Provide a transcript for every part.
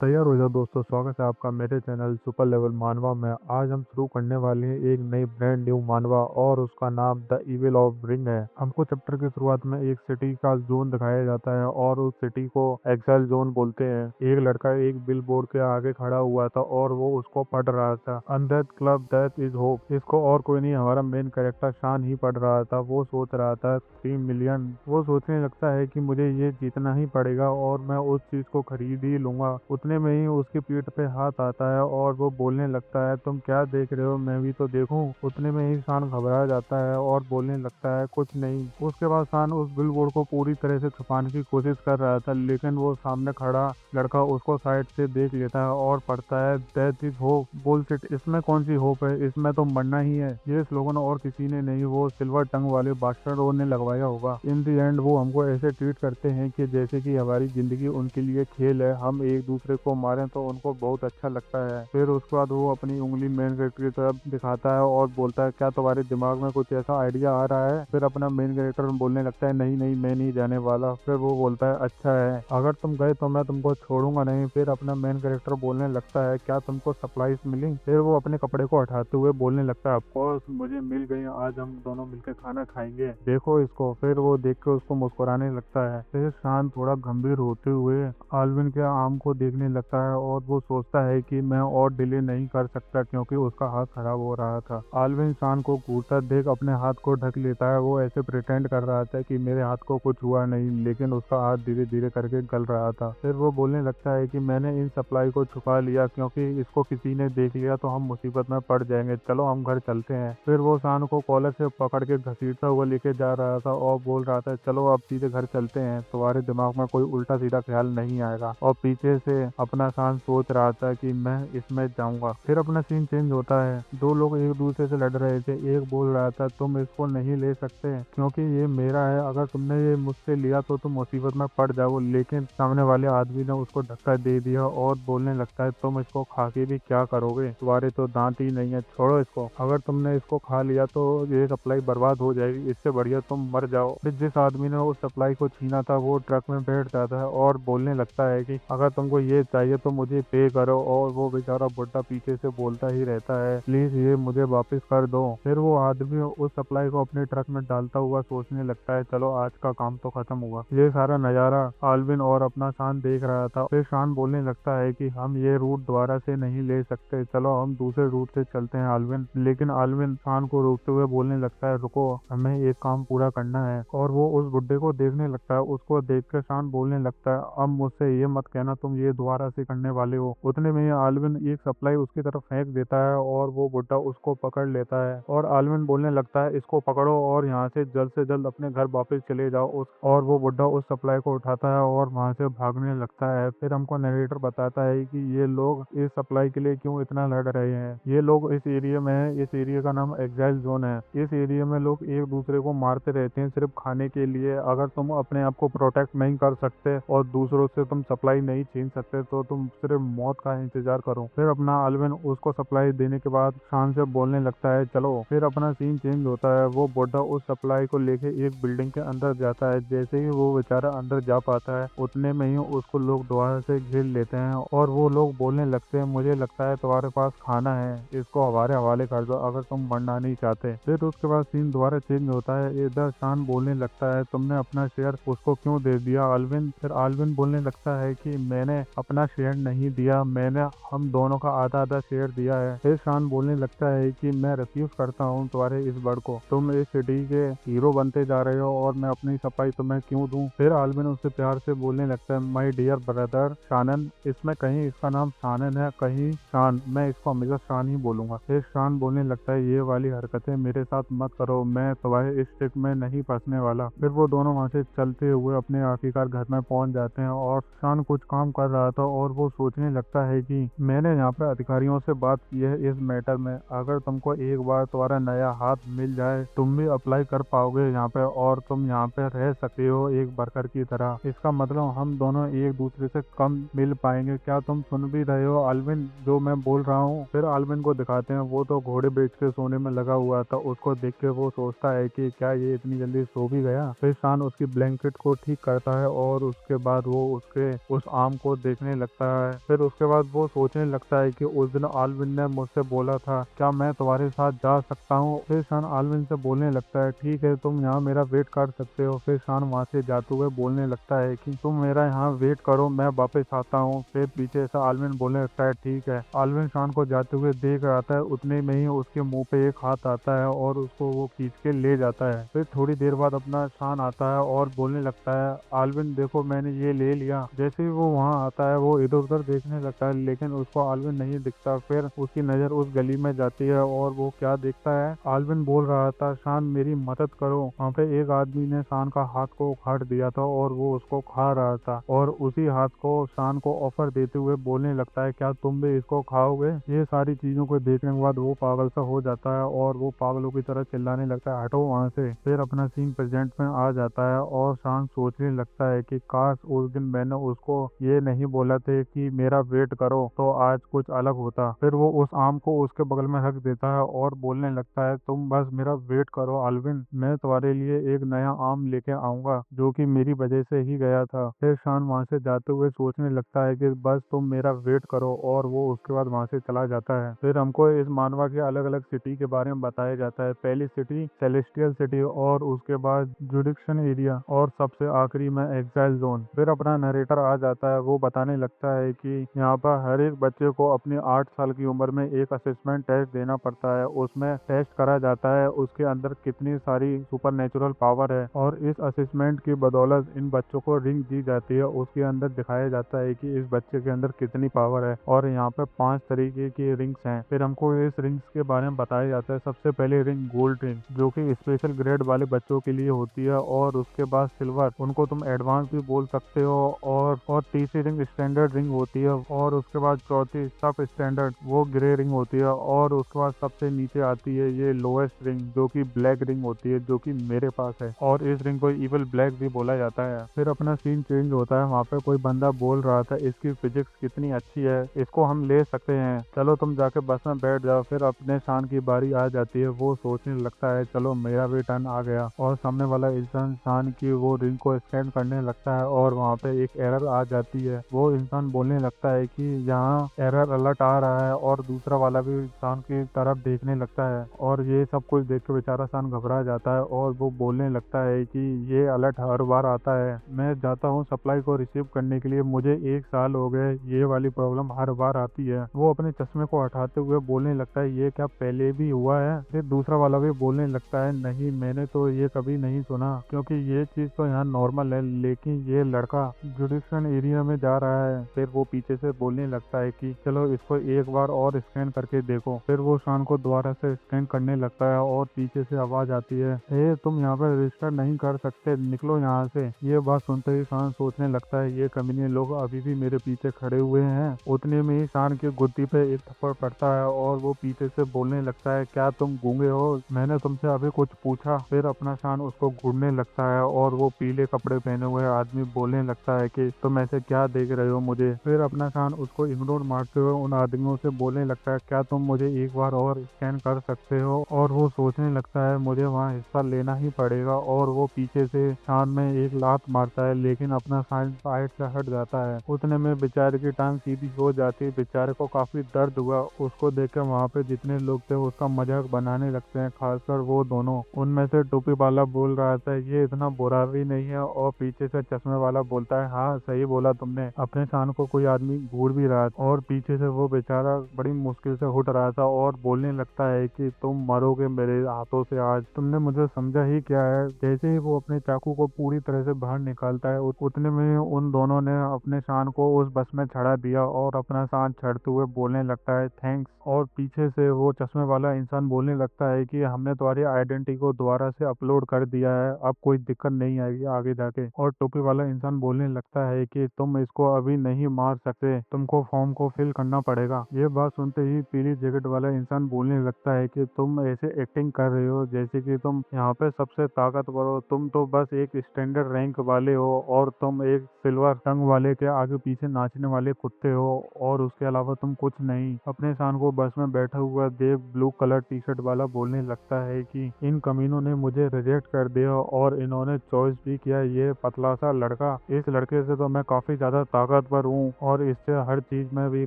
तैयार हो जाओ दोस्तों, स्वागत है आपका मेरे चैनल सुपर लेवल मानवा में। आज हम शुरू करने वाले हैं एक नई ब्रांड न्यू मानवा और उसका नाम द इविल ऑफ रिंग है। हमको चैप्टर की शुरुआत में एक सिटी का जोन दिखाया जाता है और उस सिटी को एक्साइल जोन बोलते हैं। एक लड़का एक बिल बोर्ड के आगे खड़ा हुआ था और वो उसको पढ़ रहा था, अनडेथ क्लब डेथ इज होप। इसको और कोई नहीं, हमारा मेन कैरेक्टर शान ही पढ़ रहा था। वो सोच रहा था 3 मिलियन। वो सोचने लगता है कि मुझे ये जीतना ही पड़ेगा और मैं उस चीज को खरीद ही लूंगा। उतने में ही उसकी पीठ पे हाथ आता है और वो बोलने लगता है, तुम क्या देख रहे हो, मैं भी तो देखूं। उतने में ही शान घबरा जाता है और बोलने लगता है, कुछ नहीं। उसके बाद शान उस बिलबोर्ड को पूरी तरह से छुपाने की कोशिश कर रहा था, लेकिन वो सामने खड़ा लड़का उसको साइड से देख लेता है और पढ़ता है, डेथ इज होप। बुलशिट, इसमें कौन सी होप है, इसमें तो मरना ही है। ये स्लोगन और किसी ने नहीं, वो सिल्वर टंग वाले बास्टर्डों ने लगवाया होगा। इन दी एंड वो हमको ऐसे ट्रीट करते हैं कि जैसे कि हमारी जिंदगी उनके लिए खेल है, हम एक दूसरे को मारें तो उनको बहुत अच्छा लगता है। फिर उसके बाद वो अपनी उंगली मेन कैरेक्टर की तरफ दिखाता है और बोलता है, क्या तुम्हारे दिमाग में कुछ ऐसा आइडिया आ रहा है। फिर अपना मेन कैरेक्टर बोलने लगता है, नहीं नहीं, मैं नहीं जाने वाला। फिर वो बोलता है, अच्छा है, अगर तुम गए तो मैं तुमको छोड़ूंगा नहीं। फिर अपना मेन कैरेक्टर बोलने लगता है, क्या तुमको सप्लाईज मिली। फिर वो अपने कपड़े को हटाते हुए बोलने लगता है, ऑफकोर्स मुझे मिल गई, आज हम दोनों मिलकर खाना खाएंगे, देखो इसको। फिर वो देख के उसको मुस्कुराने लगता है। फिर शान थोड़ा गंभीर होते हुए आल्विन के आर्म को देखने लगता है और वो सोचता है कि मैं और डिले नहीं कर सकता क्योंकि उसका हाथ खराब हो रहा था। आल्विन शान को घूरता देख अपने हाथ को ढक लेता है। वो ऐसे प्रिटेंड कर रहा था कि मेरे हाथ को कुछ हुआ नहीं, लेकिन उसका हाथ धीरे धीरे करके गल रहा था। फिर वो बोलने लगता है कि मैंने इन सप्लाई को छुपा लिया क्योंकि इसको किसी ने देख लिया तो हम मुसीबत में पड़ जाएंगे, चलो हम घर चलते हैं। फिर वो शान को कॉलर से पकड़ के घसीटता हुआ लेके जा रहा था और बोल रहा था, चलो अब सीधे घर चलते हैं, तुम्हारे दिमाग में कोई उल्टा सीधा ख्याल नहीं आएगा। और पीछे से अपना शान सोच रहा था कि मैं इसमें जाऊंगा। फिर अपना सीन चेंज होता है। दो लोग एक दूसरे से लड़ रहे थे। एक बोल रहा था, तुम इसको नहीं ले सकते क्योंकि ये मेरा है, अगर तुमने ये मुझसे लिया तो तुम मुसीबत में पड़ जाओ। लेकिन सामने वाले आदमी ने उसको धक्का दे दिया और बोलने लगता है, तुम इसको खा के भी क्या करोगे, तुम्हारे तो दांत ही नहीं है, छोड़ो इसको। अगर तुमने इसको खा लिया तो ये सप्लाई बर्बाद हो जाएगी, इससे बढ़िया तुम मर जाओ। फिर जिस आदमी ने उस सप्लाई को छीना था वो ट्रक में बैठ जाता है और बोलने लगता है कि अगर तुमको ये चाहिए तो मुझे पे करो। और वो बेचारा बुड्ढा पीछे से बोलता ही रहता है, प्लीज ये मुझे वापस कर दो। फिर वो आदमी उस सप्लाई को अपने ट्रक में डालता हुआ सोचने लगता है, चलो आज का काम तो खत्म हुआ। ये सारा नजारा आल्विन और अपना शान देख रहा था। फिर शान बोलने लगता है कि हम ये रूट दोबारा से नहीं ले सकते, चलो हम दूसरे रूट से चलते हैं आल्विन। लेकिन आल्विन शान को रोकते हुए बोलने लगता है, रुको, हमें एक काम पूरा करना है। और वो उस बुड्ढे को देखने लगता है। उसको देख कर शान बोलने लगता है, अब मुझसे ये मत कहना तुम ये दोबारा से करने वाले हो। उतने में ही आल्विन एक सप्लाई उसकी तरफ फेंक देता है और वो बुड्ढा उसको पकड़ लेता है। और आल्विन बोलने लगता है, इसको पकड़ो और यहाँ से जल्द अपने घर वापस चले जाओ। और वो बुड्ढा उस सप्लाई को उठाता है और वहां से भागने लगता है। फिर हमको नरेटर बताता है कि ये लोग इस सप्लाई के लिए क्यों इतना लड़ रहे हैं। ये लोग इस एरिया में है, इस एरिया का नाम एक्साइल जोन है। इस एरिया में लोग एक दूसरे को मारते रहते हैं सिर्फ खाने के लिए। अगर तुम अपने आप को प्रोटेक्ट नहीं कर सकते और दूसरों से तुम सप्लाई नहीं छीन सकते तो तुम सिर्फ मौत का इंतजार करो। फिर अपना आल्विन उसको सप्लाई देने के बाद शान से बोलने लगता है, चलो। फिर अपना सीन चेंज होता है। वो बुड्ढा उस सप्लाई को लेके एक बिल्डिंग के अंदर जाता है। जैसे ही वो बेचारा अंदर जा पाता है उतने में ही उसको लोग दोबारा से घेर लेते हैं और वो लोग बोलने लगते हैं, मुझे लगता है तुम्हारे पास खाना है, इसको हमारे हवाले कर दो अगर तुम मरना नहीं चाहते। फिर उसके बाद सीन दोबारा चेंज होता है। इधर शान बोलने लगता है, तुमने अपना शेयर उसको क्यों दे दिया आल्विन। फिर आल्विन बोलने लगता है कि मैंने अपना शेयर नहीं दिया, मैंने हम दोनों का आधा आधा शेयर दिया है। फिर शान बोलने लगता है कि मैं रिफ्यूज करता हूँ तुम्हारे इस बर्ड को, तुम इस सिटी के हीरो बनते जा रहे हो और मैं अपनी सफाई तुम्हें क्यों दूं। फिर आल्विन उससे प्यार से बोलने लगता है, माय डियर ब्रदर शानन। इसमें कहीं इसका नाम शानन है, कहीं शान, मैं इसको हमेशा शान ही बोलूंगा। फिर शान बोलने लगता है, ये वाली हरकतें मेरे साथ मत करो, मैं तुम्हारे इस ट्रिक में नहीं फंसने वाला। फिर वो दोनों वहां से चलते हुए अपने आखिरकार घर में पहुंच जाते हैं और शान कुछ काम कर रहा था और वो सोचने लगता है कि मैंने यहाँ पे अधिकारियों से बात की है इस मैटर में, अगर तुमको एक बार तुम्हारा नया हाथ मिल जाए तुम भी अप्लाई कर पाओगे यहाँ पे और तुम यहाँ पे रह सकते हो एक वर्कर की तरह। इसका मतलब हम दोनों एक दूसरे से कम मिल पाएंगे, क्या तुम सुन भी रहे हो आल्विन जो मैं बोल रहा हूँ। फिर आल्विन को दिखाते हैं, वो तो घोड़े बेच के सोने में लगा हुआ था। उसको देख के वो सोचता है कि क्या ये इतनी जल्दी सो भी गया। फिर शान उसकी ब्लैंकेट को ठीक करता है और उसके बाद वो उसके उस आर्म को देखने देखने लगता है। फिर उसके बाद वो सोचने लगता है कि उस दिन आलविन ने मुझसे बोला था, क्या मैं तुम्हारे साथ जा सकता हूँ। फिर शान आलविन से बोलने लगता है, ठीक है तुम यहाँ मेरा वेट कर सकते हो। फिर शान वहाँ से जाते हुए बोलने लगता है कि तुम मेरा यहाँ वेट करो, मैं वापस आता हूँ। फिर पीछे से आलविन बोलने लगता है, ठीक है। आलविन शान को जाते हुए देख रहा था, उतने में ही उसके मुंह पे एक हाथ आता है और उसको वो खींच के ले जाता है। फिर थोड़ी देर बाद अपना शान आता है और बोलने लगता है, आलविन देखो मैंने ये ले लिया। जैसे ही वो वहाँ आता है वो इधर उधर देखने लगता है, लेकिन उसको आलविन नहीं दिखता। फिर उसकी नजर उस गली में जाती है और वो क्या देखता है, आलविन बोल रहा था, शान मेरी मदद करो। वहाँ पे एक आदमी ने शान का हाथ को उखाड़ दिया था और वो उसको खा रहा था, और उसी हाथ को शान को ऑफर देते हुए बोलने लगता है, क्या तुम भी इसको खाओगे। ये सारी चीजों को देखने के बाद वो पागल सा हो जाता है और वो पागलों की तरह चिल्लाने लगता है, हटो वहाँ से। फिर अपना सीन प्रेजेंट में आ जाता है और शान सोचने लगता है कि काश उस दिन मैंने उसको ये नहीं बोला था कि मेरा वेट करो, तो आज कुछ अलग होता। फिर वो उस आम को उसके बगल में रख देता है और बोलने लगता है, तुम बस मेरा वेट करो आलविन, मैं तुम्हारे लिए एक नया आम लेके आऊंगा जो कि मेरी वजह से ही गया था। फिर शान वहां से जाते हुए सोचने लगता है कि बस तुम मेरा वेट करो, और वो उसके बाद वहां से चला जाता है। फिर हमको इस मानवा के अलग अलग सिटी के बारे में बताया जाता है। पहली सिटी सेलेस्टियल सिटी, और उसके बाद जुडिक्शन एरिया, और सबसे आखिरी में एग्जाइल जोन। फिर अपना नरेटर आ जाता है, वो बताने लगता है कि यहाँ पर हर एक बच्चे को अपनी 8 साल की उम्र में एक असेसमेंट टेस्ट देना पड़ता है। उसमें टेस्ट करा जाता है उसके अंदर कितनी सारी सुपर नेचुरल पावर है, और इस असेसमेंट की बदौलत इन बच्चों को रिंग दी जाती है। उसके अंदर दिखाया जाता है कि इस बच्चे के अंदर कितनी पावर है, और यहाँ पे 5 तरीके की रिंग्स हैं। फिर हमको इस रिंग्स के बारे में बताया जाता है। सबसे पहले रिंग गोल्ड रिंग, जो कि स्पेशल ग्रेड वाले बच्चों के लिए होती है, और उसके बाद सिल्वर, उनको तुम एडवांस भी बोल सकते हो, और तीसरी रिंग स्टैंडर्ड रिंग होती है, और उसके बाद चौथी सब स्टैंडर्ड, वो ग्रे रिंग होती है, और उसके बाद सबसे नीचे आती है ये लोएस्ट रिंग, जो कि ब्लैक रिंग होती है, जो कि मेरे पास है, और इस रिंग को इवल ब्लैक भी बोला जाता है। फिर अपना सीन चेंज होता है। वहाँ पे कोई बंदा बोल रहा था, इसकी फिजिक्स कितनी अच्छी है, इसको हम ले सकते हैं, चलो तुम जाके बस में बैठ जाओ। फिर अपने शान की बारी आ जाती है, वो सोचने लगता है, चलो मेरा भी टर्न आ गया, और सामने वाला इंसान शान की वो रिंग को स्कैन करने लगता है, और वहाँ पे एक एरर आ जाती है। वो इंसान बोलने लगता है कि यहाँ एरर अलर्ट आ रहा है, और दूसरा वाला भी शान की तरफ देखने लगता है, और ये सब कुछ देख के बेचारा शान घबरा जाता है, और वो बोलने लगता है कि ये अलर्ट हर बार आता है, मैं जाता हूँ सप्लाई को रिसीव करने के लिए, मुझे 1 साल हो गए, ये वाली प्रॉब्लम हर बार आती है। वो अपने चश्मे को हटाते हुए बोलने लगता है, ये क्या पहले भी हुआ है। फिर दूसरा वाला भी बोलने लगता है, नहीं मैंने तो ये कभी नहीं सुना, क्योंकि ये चीज तो यहाँ नॉर्मल है, लेकिन ये लड़का जुडिक्शन एरिया में जा रहा है। फिर वो पीछे से बोलने लगता है कि चलो इसको एक बार और स्कैन करके देखो। फिर वो शान को दोबारा से स्कैन करने लगता है, और पीछे से आवाज आती है, हे तुम यहाँ पर रजिस्टर नहीं कर सकते, निकलो यहाँ से। ये बात सुनते ही शान सोचने लगता है, ये कमीने लोग अभी भी मेरे पीछे खड़े हुए हैं। उतने में ही शान की गुद्दी पे एक थप्पड़ पड़ता है, और वो पीछे से बोलने लगता है, क्या तुम गूंगे हो, मैंने तुमसे अभी कुछ पूछा। फिर अपना शान उसको घूरने लगता है, और वो पीले कपड़े पहने हुए आदमी बोलने लगता है कि तुम ऐसे क्या देख रहे हो मुझे। फिर अपना शान उसको इग्नोर मारते हुए उन आदमियों से बोलने लगता है, क्या तुम मुझे एक बार और स्कैन कर सकते हो। और वो सोचने लगता है, मुझे वहाँ हिस्सा लेना ही पड़ेगा, और वो पीछे से शान में एक लात मारता है, लेकिन अपना शान साइड से हट जाता है। उतने में बेचारे की टांग सीधी हो जाती है। बेचारे को काफी दर्द हुआ। उसको देखकर वहाँ पे जितने लोग थे उसका मजाक बनाने लगते हैं, खासकर वो दोनों। उनमें से टोपी वाला बोल रहा था, ये इतना बुरा भी नहीं है, और पीछे से चश्मे वाला बोलता है, हाँ सही बोला तुमने, अपने शान को कोई आदमी घूर भी रहा था। और पीछे से वो बेचारा बड़ी मुश्किल से उठ रहा था, और बोलने लगता है कि तुम मरोगे मेरे हाथों से आज, तुमने मुझे समझा ही क्या है। जैसे ही वो अपने चाकू को पूरी तरह से बाहर निकालता है, उतने में उन दोनों ने अपने शान को उस बस में चढ़ा दिया, और अपना शान चढ़ते हुए बोलने लगता है, थैंक्स। और पीछे से वो चश्मे वाला इंसान बोलने लगता है कि हमने तुम्हारी आइडेंटिटी को दोबारा से अपलोड कर दिया है, अब कोई दिक्कत नहीं आएगी आगे जाके। और टोपी वाला इंसान बोलने लगता है कि तुम इसको अभी नहीं मार सकते, तुमको फॉर्म को फिल करना पड़ेगा। ये बात सुनते ही पीली जैकेट वाला इंसान बोलने लगता है कि तुम ऐसे एक्टिंग कर रहे हो जैसे कि तुम यहाँ पे सबसे ताकतवर हो, तुम तो बस एक स्टैंडर्ड रैंक वाले हो, और तुम एक सिल्वर रंग वाले के आगे पीछे नाचने वाले कुत्ते हो, और उसके अलावा तुम कुछ नहीं। अपने शान को बस में बैठा हुआ देव ब्लू कलर टी शर्ट वाला बोलने लगता है कि इन कमीनों ने मुझे रिजेक्ट कर दिया, और इन्होंने चॉइस भी किया ये पतला सा लड़का, इस लड़के से तो मैं काफी ज्यादा ताकतवर हूँ और इससे हर चीज में भी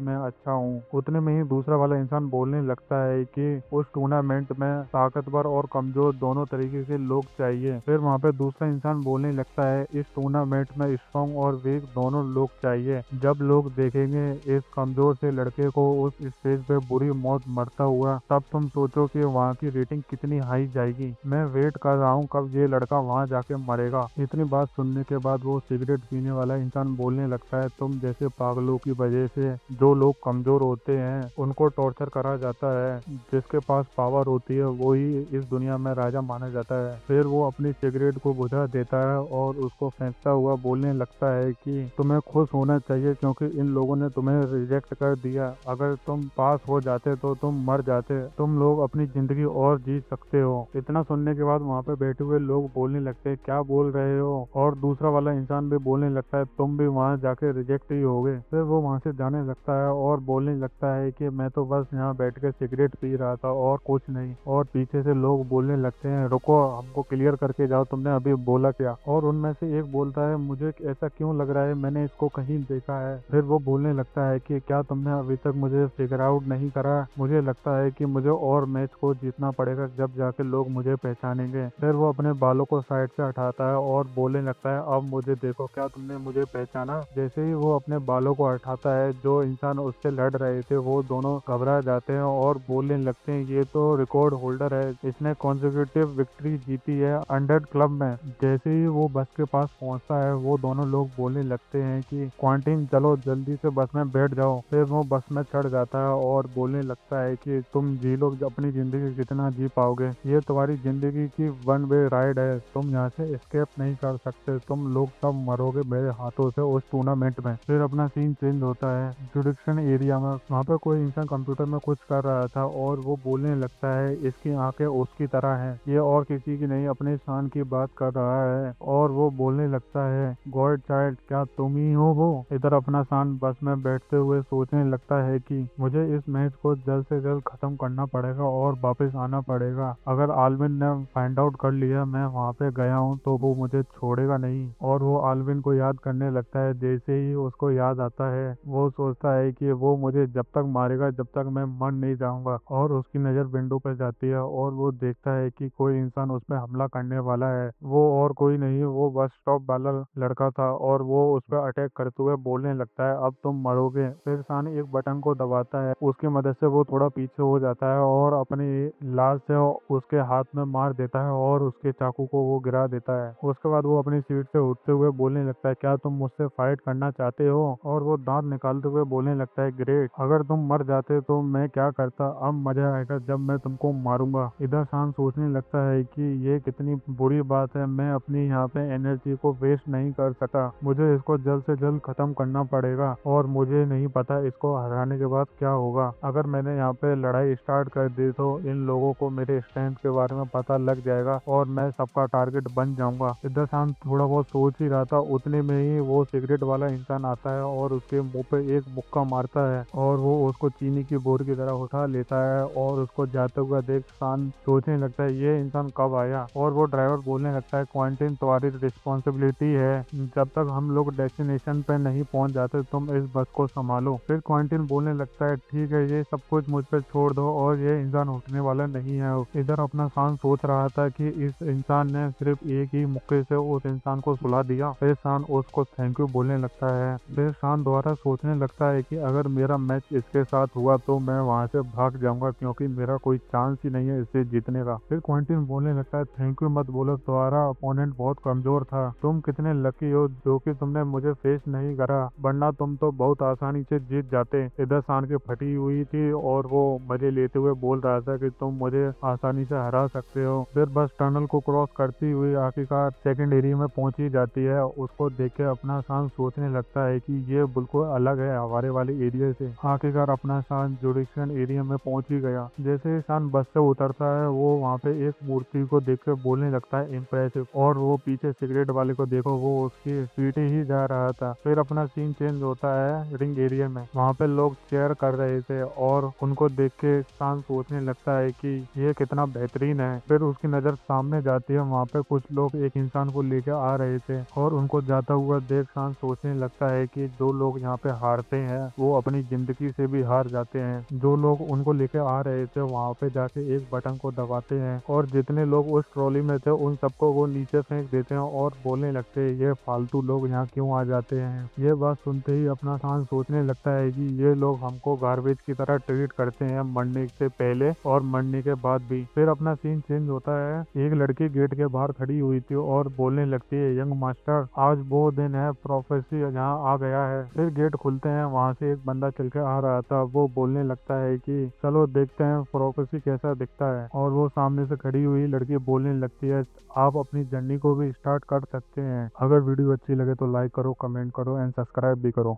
मैं अच्छा हूँ। उतने में ही दूसरा वाला इंसान बोलने लगता है कि उस टूर्नामेंट में ताकतवर और कमजोर दोनों तरीके के लोग चाहिए। फिर वहाँ पे दूसरा इंसान बोलने लगता है इस टूर्नामेंट में स्ट्रॉन्ग और वीक दोनों लोग चाहिए। जब लोग देखेंगे इस कमजोर से लड़के को उस स्टेज पे बुरी मौत मरता हुआ, तब तुम सोचो कि वहाँ की रेटिंग कितनी हाई जाएगी। मैं वेट कर रहा हूँ कब ये लड़का वहाँ जाके मरेगा। इतनी बात सुनने के बाद वो सिगरेट पीने वाला इंसान बोलने लगता है तुम जैसे पागलों की वजह से जो लोग कमजोर होते हैं उनको टॉर्चर करा जाता है। जिसके पास पावर होती है वो ही इस दुनिया में राजा माना जाता है। फिर वो अपनी सिगरेट को बुझा देता है और उसको फेंकता हुआ बोलने लगता है कि तुम्हें खुश होना चाहिए क्योंकि इन लोगों ने तुम्हें रिजेक्ट कर दिया। अगर तुम पास हो जाते तो तुम मर जाते, तुम लोग अपनी जिंदगी और जी सकते हो। इतना सुनने के बाद वहाँ पे बैठे हुए लोग बोलने लगते हैं क्या बोल रहे हो, और दूसरा वाला इंसान भी बोलने लगता है तुम भी वहाँ जाके रिजेक्ट ही होगे। फिर वो वहाँ से जाने लगता है और बोलने लगता है कि मैं तो बस यहाँ बैठ के सिगरेट पी रहा था और कुछ नहीं। और पीछे से लोग बोलने लगते हैं रुको हमको क्लियर करके जाओ तुमने अभी बोला क्या। और उनमें से एक बोलता है मुझे ऐसा क्यों लग रहा है मैंने इसको कहीं देखा है। फिर वो बोलने लगता है कि क्या तुमने अभी तक मुझे फिगर आउट नहीं करा। मुझे लगता है कि मुझे और मैच को जीतना पड़ेगा जब जाके लोग मुझे पहचानेंगे। फिर वो अपने बालों को साइड से हटाता है और बोलने लगता है अब मुझे देखो क्या तुमने मुझे पहचाना। जैसे ही वो अपने बालों को हटाता है जो इंसान उससे लड़ रहे थे वो दोनों घबरा जाते हैं और बोलने लगते हैं ये तो रिकॉर्ड होल्डर है, इसने कॉन्जिक्यूटिव विक्ट्री जीती है 100 क्लब में। जैसे ही वो बस के पास पहुंचता है वो दोनों लोग बोलने लगते हैं कि क्वांटिन चलो जल्दी से बस में बैठ जाओ। फिर वो बस में चढ़ जाता है और बोलने लगता है कि तुम जी लो अपनी जिंदगी कितना जी पाओगे, ये तुम्हारी जिंदगी की वन वे राइड है, तुम यहाँ से एस्केप नहीं कर सकते, तुम लोग सब मरोगे मेरे हाथों से उस टूर्नामेंट में। फिर अपना सीन चेंज होता है जुडिक्शन एरिया में। वहाँ पे कोई इंसान कंप्यूटर में कुछ कर रहा था और वो बोलने लगता है इसकी आंखें उसकी तरह हैं, ये और किसी की नहीं अपने शान की बात कर रहा है। और वो बोलने लगता है गॉड चाइल्ड क्या तुम ही हो वो। इधर अपना शान बस में बैठते हुए सोचने लगता है कि मुझे इस मैच को जल्द से जल्द खत्म करना पड़ेगा और वापस आना पड़ेगा। अगर आलविन ने फाइंड आउट कर लिया मैं वहाँ पे गया हूँ तो वो मुझे छोड़ेगा नहीं। और वो आलविन को याद करने लगता है। जैसे ही उसको याद आता है वो सोचता है कि वो मुझे जब तक मारेगा जब तक मैं मर नहीं जाऊंगा। और उसकी नजर विंडो पर जाती है और वो देखता है कि कोई इंसान उस पर हमला करने वाला है। वो और कोई नहीं वो बस स्टॉप वाला लड़का था और वो उस पर अटैक करते हुए बोलने लगता है अब तुम मरोगे। फिर सान एक बटन को दबाता है, उसकी मदद से वो थोड़ा पीछे हो जाता है और अपनी लाश से उसके हाथ में मार देता है और उसके चाकू को वो गिरा देता है। उसके बाद वो अपनी सीट से उठते हुए बोलने लगता है क्या तुम मुझसे फाइट करना चाहते हो। और वो दांत निकालते हुए बोलने लगता है ग्रेट, अगर तुम मर जाते तो मैं क्या करता, अब मजा आएगा जब मैं तुमको मारूंगा। इधर शान सोचने लगता है कि ये कितनी बुरी बात है, मैं अपनी यहाँ पे एनर्जी को वेस्ट नहीं कर सका, मुझे इसको जल्द से जल्द खत्म करना पड़ेगा। और मुझे नहीं पता इसको हराने के बाद क्या होगा। अगर मैंने यहाँ पे लड़ाई स्टार्ट कर दी तो इन लोगों को मेरे स्ट्रेंथ के बारे में पता लग जाएगा और मैं सबका टारगेट बन जाऊंगा। इधर शान थोड़ा बहुत सोच ही रहा था उतने में ही वो सिगरेट वाला इंसान आता है और उसके मुंह पे एक मुक्का मारता है और वो उसको चीनी की बोर की तरह उठा लेता है। और उसको जाते हुए देख शान सोचने लगता है ये इंसान कब आया। और वो ड्राइवर बोलने लगता है क्वांटिन तुम्हारी रिस्पॉन्सिबिलिटी है, जब तक हम लोग डेस्टिनेशन पे नहीं पहुंच जाते तुम इस बस को संभालो। फिर क्वांटिन बोलने लगता है ठीक है ये सब कुछ मुझ पे छोड़ दो और ये इंसान उठने वाला नहीं है। इधर अपना शान सोच रहा था कि इस इंसान ने सिर्फ एक ही मुक्के से उस इंसान को सुला दिया। फिर शान उसको थैंक यू बोलने लगता है। फिर शान दोबारा सोचने लगता है कि अगर मेरा मैच इसके साथ हुआ तो मैं वहां से भाग जाऊंगा क्योंकि मेरा कोई चांस ही नहीं है इससे जीतने का। फिर क्वांटिन बोलने लगता है थैंक यू मत बोलो, तुम्हारा अपोनेंट बहुत कमजोर था, तुम कितने लकी हो जो कि तुमने मुझे फेस नहीं करा, वरना तुम तो बहुत आसानी से जीत जाते। इधर शान की फटी हुई थी और वो मजे लेते हुए बोल रहा था कि तुम मुझे आसानी से हरा सकते हो। फिर बस टनल को क्रॉस करती हुई आखिरकार सेकंड एरिया में पहुंची जाती है। उसको देख के अपना शान सोचने लगता है कि ये बिल्कुल अलग है हमारे वाले एरिया से। आखिरकार अपना शान जुडिक्शन एरिया में पहुंच ही गया। जैसे ही शान बस से उतरता है वो वहाँ पे एक मूर्ति को देख के बोलने लगता है इम्प्रेसिव। और वो पीछे सिगरेट वाले को देखो वो उसकी पीछे ही जा रहा था। फिर अपना सीन चेंज होता है रिंग एरिया में। वहाँ पे लोग चेयर कर रहे थे और उनको देख के शान सोचने लगता है कि ये कितना बेहतरीन है। फिर उसकी नजर सामने जाती है, वहाँ पे कुछ लोग एक इंसान को लेके आ रहे थे और उनको जाता हुआ देख शान सोचने लगता लगता है कि जो लोग यहाँ पे हारते हैं वो अपनी जिंदगी से भी हार जाते हैं। जो लोग उनको लेके आ रहे थे वहाँ पे जाके एक बटन को दबाते हैं और जितने लोग उस ट्रॉली में थे उन सबको वो नीचे फेंक देते हैं और बोलने लगते हैं ये फालतू लोग यहाँ क्यों आ जाते हैं। ये बात सुनते ही अपना इंसान सोचने लगता है कि ये लोग हमको गार्बेज की तरह ट्रीट करते हैं मरने से पहले और मरने के बाद भी। फिर अपना सीन चेंज होता है, एक लड़की गेट के बाहर खड़ी हुई थी और बोलने लगती है यंग मास्टर आज वो दिन है प्रोफेसी यहाँ आ गया है। फिर गेट खुलते हैं, वहां से एक बंदा चल के आ रहा था, वो बोलने लगता है कि चलो देखते हैं प्रोफेसी कैसा दिखता है। और वो सामने से खड़ी हुई लड़की बोलने लगती है आप अपनी जर्नी को भी स्टार्ट कर सकते हैं। अगर वीडियो अच्छी लगे तो लाइक करो, कमेंट करो एंड सब्सक्राइब भी करो।